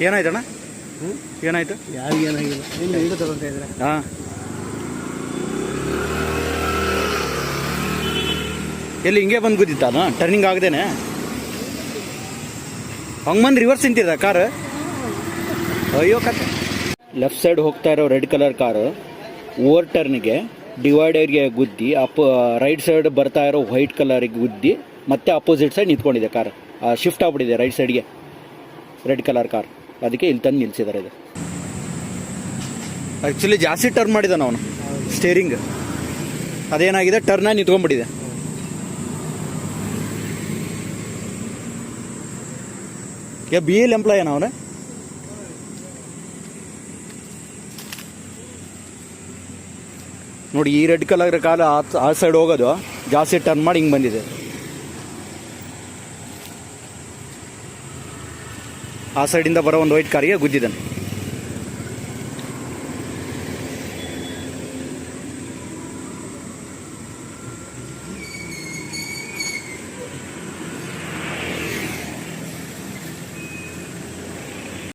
ಏನಾಯ್ತಣ್ಣ? ಏನಾಯ್ತು? ಯಾರಿಗೆ ಏನಾಗಿಲ್ಲ. ಇನ್ನು ಹಿಡಿದು ತಗೊಂತ ಇದ್ರೆ ಹಾಂ, ಎಲ್ಲಿ ಹಿಂಗೆ ಬಂದು ಗುದ್ದಿತ್ತಾನ? ಟರ್ನಿಂಗ್ ಆಗದೇನೆ ಹಂಗೆ ಬಂದು ರಿವರ್ಸ್ ನಿಂತಿದ್ದ ಕಾರು? ಅಯ್ಯೋ ಕತೆ. ಲೆಫ್ಟ್ ಸೈಡ್ ಹೋಗ್ತಾ ಇರೋ ರೆಡ್ ಕಲರ್ ಕಾರು ಓವರ್ ಟರ್ನ್ಗೆ ಡಿವೈಡರ್ಗೆ ಗುದ್ದಿ ರೈಟ್ ಸೈಡ್ ಬರ್ತಾ ಇರೋ ವೈಟ್ ಕಲರಿಗೆ ಗುದ್ದಿ ಮತ್ತೆ ಅಪೋಸಿಟ್ ಸೈಡ್ ನಿಂತ್ಕೊಂಡಿದೆ ಕಾರ್. ಶಿಫ್ಟ್ ಆಗ್ಬಿಟ್ಟಿದೆ ರೈಟ್ ಸೈಡ್ಗೆ ರೆಡ್ ಕಲರ್ ಕಾರ್. ಅದಕ್ಕೆ ಇಲ್ಲಿ ತಂದು ನಿಲ್ಸಿದ್ದಾರೆ. ಇದು ಆ್ಯಕ್ಚುಲಿ ಜಾಸ್ತಿ ಟರ್ನ್ ಮಾಡಿದ್ದಾನೆ ಅವನು ಸ್ಟೇರಿಂಗ್. ಅದೇನಾಗಿದೆ, ಟರ್ನ ನಿಂತ್ಕೊಂಡ್ಬಿಟ್ಟಿದೆ. BL ಎಂಪ್ಲಾಯನ ಅವನು? ನೋಡಿ, ಈ ರೆಡ್ ಕಲರ್ ಕಾಲ ಆ ಸೈಡ್ ಹೋಗೋದು ಜಾಸ್ತಿ ಟರ್ನ್ ಮಾಡಿ ಹಿಂಗೆ ಬಂದಿದೆ. ಆ ಸೈಡಿಂದ ಬರೋ ಒಂದು ವೈಟ್ ಕಾರಿಗೆ ಗುದ್ದಿದ್ದಾನೆ.